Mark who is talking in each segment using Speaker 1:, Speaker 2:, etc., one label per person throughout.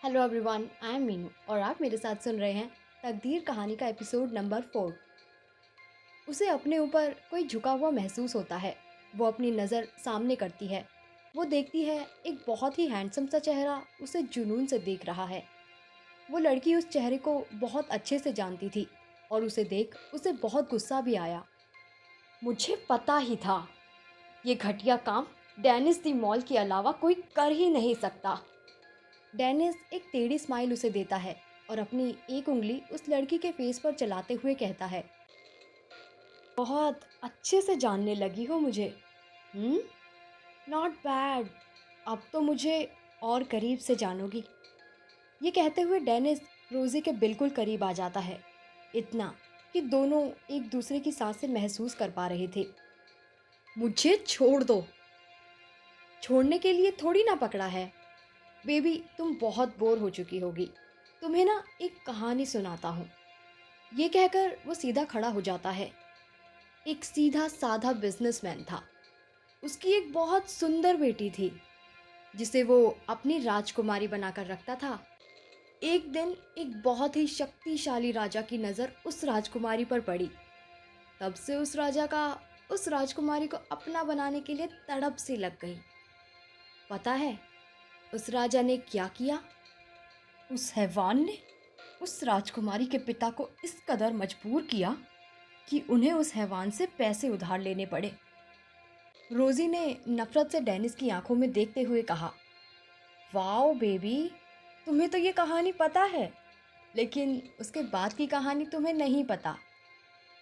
Speaker 1: Hello everyone, I am Meenu और आप मेरे साथ सुन रहे हैं तकदीर कहानी का एपिसोड नंबर 4। उसे अपने ऊपर कोई झुका हुआ महसूस होता है। वो अपनी नज़र सामने करती है। वो देखती है एक बहुत ही हैंडसम सा चेहरा उसे जुनून से देख रहा है। वो लड़की उस चेहरे को बहुत अच्छे से जानती थी और उसे देख उसे बहुत गुस्सा भी आया। मुझे पता ही था, ये घटिया काम डेनिस दी मॉल के अलावा कोई कर ही नहीं सकता। डेनिस एक टेढ़ी स्माइल उसे देता है और अपनी एक उंगली उस लड़की के फेस पर चलाते हुए कहता है, बहुत अच्छे से जानने लगी हो मुझे। हम्म, नॉट बैड। अब तो मुझे और करीब से जानोगी। ये कहते हुए डेनिस रोजी के बिल्कुल करीब आ जाता है, इतना कि दोनों एक दूसरे की सांसें महसूस कर पा रहे थे। मुझे छोड़ दो। छोड़ने के लिए थोड़ी ना पकड़ा है बेबी, तुम बहुत बोर हो चुकी होगी। तुम्हें ना एक कहानी सुनाता हूँ। ये कहकर वो सीधा खड़ा हो जाता है। एक सीधा साधा बिजनेसमैन था। उसकी एक बहुत सुंदर बेटी थी जिसे वो अपनी राजकुमारी बनाकर रखता था। एक दिन एक बहुत ही शक्तिशाली राजा की नज़र उस राजकुमारी पर पड़ी। तब से उस राजा का उस राजकुमारी को अपना बनाने के लिए तड़प सी लग गई। पता है उस राजा ने क्या किया? उस हैवान ने उस राजकुमारी के पिता को इस कदर मजबूर किया कि उन्हें उस हैवान से पैसे उधार लेने पड़े। रोजी ने नफरत से डेनिस की आंखों में देखते हुए कहा, वाओ बेबी, तुम्हें तो ये कहानी पता है, लेकिन उसके बाद की कहानी तुम्हें नहीं पता।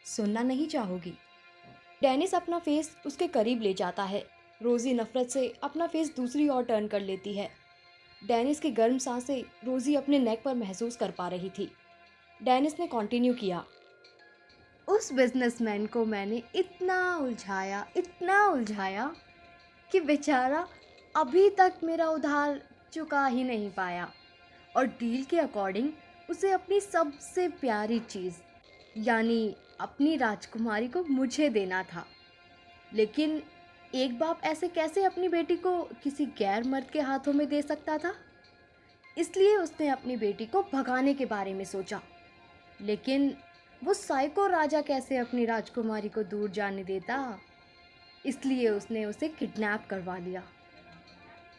Speaker 1: सुनना नहीं चाहोगी? डेनिस अपना फेस उसके करीब ले जाता है। रोजी नफरत से अपना फेस दूसरी ओर टर्न कर लेती है। डेनिस की गर्म सांसें रोजी अपने नेक पर महसूस कर पा रही थी। डेनिस ने कंटिन्यू किया, उस बिजनेसमैन को मैंने इतना उलझाया कि बेचारा अभी तक मेरा उधार चुका ही नहीं पाया और डील के अकॉर्डिंग उसे अपनी सबसे प्यारी चीज़ यानी अपनी राजकुमारी को मुझे देना था। लेकिन एक बाप ऐसे कैसे अपनी बेटी को किसी गैर मर्द के हाथों में दे सकता था? इसलिए उसने अपनी बेटी को भगाने के बारे में सोचा। लेकिन वो साइको राजा कैसे अपनी राजकुमारी को दूर जाने देता? इसलिए उसने उसे किडनैप करवा लिया।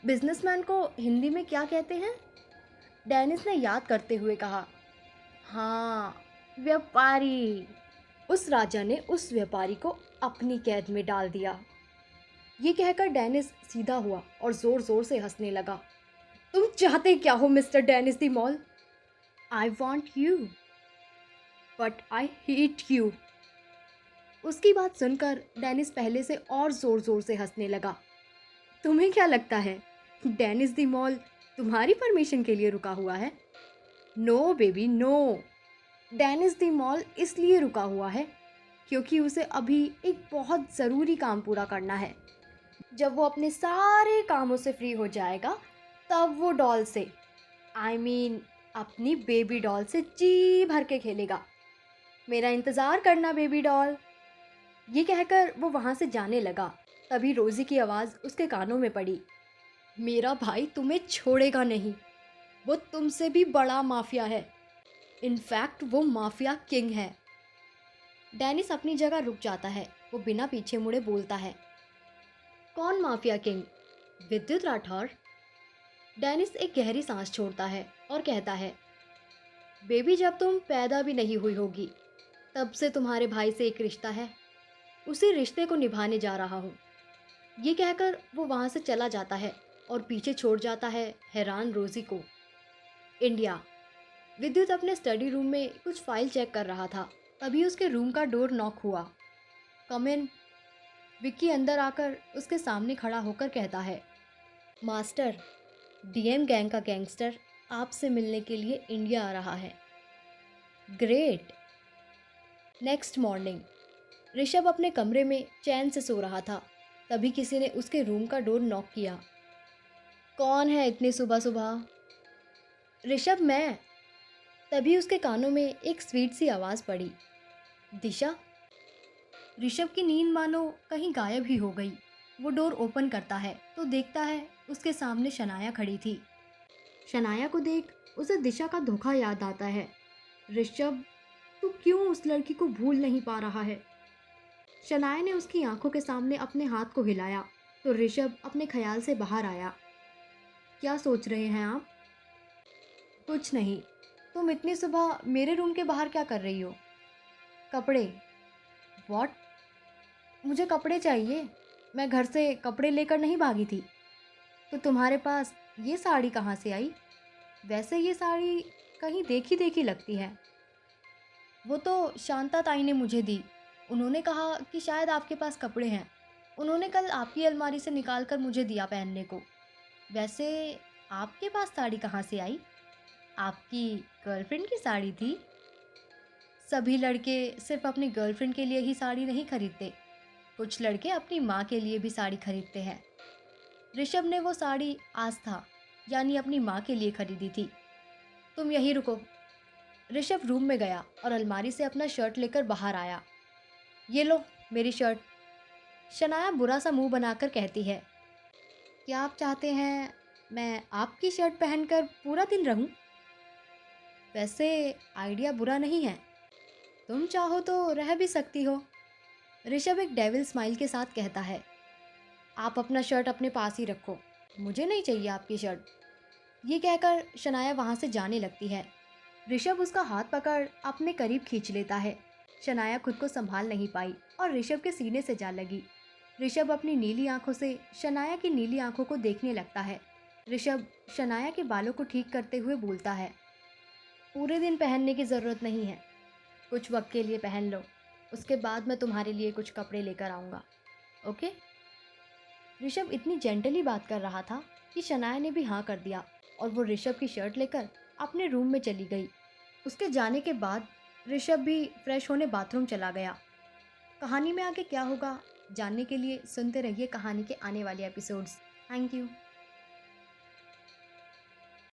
Speaker 1: बिजनेसमैन को हिंदी में क्या कहते हैं? डेनिस ने याद करते हुए कहा, हाँ, व्यापारी। उस राजा ने उस व्यापारी को अपनी कैद में डाल दिया। ये कहकर डेनिस सीधा हुआ और जोर जोर से हंसने लगा। तुम चाहते क्या हो मिस्टर डेनिस दी मॉल? I want you but I hate you. उसकी बात सुनकर डेनिस पहले से और जोर जोर से हंसने लगा। तुम्हें क्या लगता है डेनिस दी मॉल तुम्हारी परमिशन के लिए रुका हुआ है? No baby no. डेनिस दी मॉल इसलिए रुका हुआ है क्योंकि उसे अभी एक बहुत ज़रूरी काम पूरा करना है। जब वो अपने सारे कामों से फ्री हो जाएगा तब वो डॉल से अपनी बेबी डॉल से जी भर के खेलेगा। मेरा इंतज़ार करना बेबी डॉल। ये कहकर वो वहाँ से जाने लगा। तभी रोज़ी की आवाज़ उसके कानों में पड़ी, मेरा भाई तुम्हें छोड़ेगा नहीं। वो तुमसे भी बड़ा माफिया है। इनफैक्ट वो माफिया किंग है। डेनिस अपनी जगह रुक जाता है। वो बिना पीछे मुड़े बोलता है, कौन माफिया किंग? विद्युत राठौर। डेनिस एक गहरी सांस छोड़ता है और कहता है, बेबी जब तुम पैदा भी नहीं हुई होगी तब से तुम्हारे भाई से एक रिश्ता है। उसी रिश्ते को निभाने जा रहा हूँ। ये कहकर वो वहाँ से चला जाता है और पीछे छोड़ जाता है हैरान रोजी को। इंडिया। विद्युत अपने स्टडी रूम में कुछ फाइल चेक कर रहा था। तभी उसके रूम का डोर नॉक हुआ। कम इन। विक्की अंदर आकर उसके सामने खड़ा होकर कहता है, मास्टर, डीएम गैंग का गैंगस्टर आपसे मिलने के लिए इंडिया आ रहा है। ग्रेट। Next morning. ऋषभ अपने कमरे में चैन से सो रहा था। तभी किसी ने उसके रूम का डोर नॉक किया। कौन है इतनी सुबह सुबह? ऋषभ, मैं। तभी उसके कानों में एक स्वीट सी आवाज़ पड़ी, दिशा। ऋषभ की नींद मानो कहीं गायब ही हो गई। वो डोर ओपन करता है तो देखता है उसके सामने शनाया खड़ी थी। शनाया को देख उसे दिशा का धोखा याद आता है। ऋषभ, तू क्यों उस लड़की को भूल नहीं पा रहा है? शनाया ने उसकी आंखों के सामने अपने हाथ को हिलाया तो ऋषभ अपने ख्याल से बाहर आया। क्या सोच रहे हैं आप? कुछ नहीं। तुम इतनी सुबह मेरे रूम के बाहर क्या कर रही हो? कपड़े। वॉट? मुझे कपड़े चाहिए। मैं घर से कपड़े लेकर नहीं भागी थी। तो तुम्हारे पास ये साड़ी कहाँ से आई? वैसे ये साड़ी कहीं देखी देखी लगती है। वो तो शांता ताई ने मुझे दी। उन्होंने कहा कि शायद आपके पास कपड़े हैं। उन्होंने कल आपकी अलमारी से निकाल कर मुझे दिया पहनने को। वैसे आपके पास साड़ी कहाँ से आई? आपकी गर्लफ्रेंड की साड़ी थी? सभी लड़के सिर्फ अपनी गर्लफ्रेंड के लिए ही साड़ी नहीं खरीदते। कुछ लड़के अपनी माँ के लिए भी साड़ी खरीदते हैं। ऋषभ ने वो साड़ी आस्था यानी अपनी माँ के लिए खरीदी थी। तुम यहीं रुको। ऋषभ रूम में गया और अलमारी से अपना शर्ट लेकर बाहर आया। ये लो मेरी शर्ट। शनाया बुरा सा मुंह बनाकर कहती है, क्या आप चाहते हैं मैं आपकी शर्ट पहनकर पूरा दिन रहूं? वैसे आइडिया बुरा नहीं है। तुम चाहो तो रह भी सकती हो। ऋषभ एक डेविल स्माइल के साथ कहता है, आप अपना शर्ट अपने पास ही रखो। मुझे नहीं चाहिए आपकी शर्ट। ये कहकर शनाया वहाँ से जाने लगती है। ऋषभ उसका हाथ पकड़ अपने करीब खींच लेता है। शनाया खुद को संभाल नहीं पाई और ऋषभ के सीने से जा लगी। ऋषभ अपनी नीली आंखों से शनाया की नीली आंखों को देखने लगता है। ऋषभ शनाया के बालों को ठीक करते हुए बोलता है, पूरे दिन पहनने की ज़रूरत नहीं है। कुछ वक्त के लिए पहन लो। उसके बाद मैं तुम्हारे लिए कुछ कपड़े लेकर आऊँगा। ओके? ऋषभ इतनी जेंटली बात कर रहा था कि शनाया ने भी हाँ कर दिया और वो ऋषभ की शर्ट लेकर अपने रूम में चली गई। उसके जाने के बाद ऋषभ भी फ्रेश होने बाथरूम चला गया। कहानी में आगे क्या होगा जानने के लिए सुनते रहिए कहानी के आने वाले एपिसोड्स। Thank you.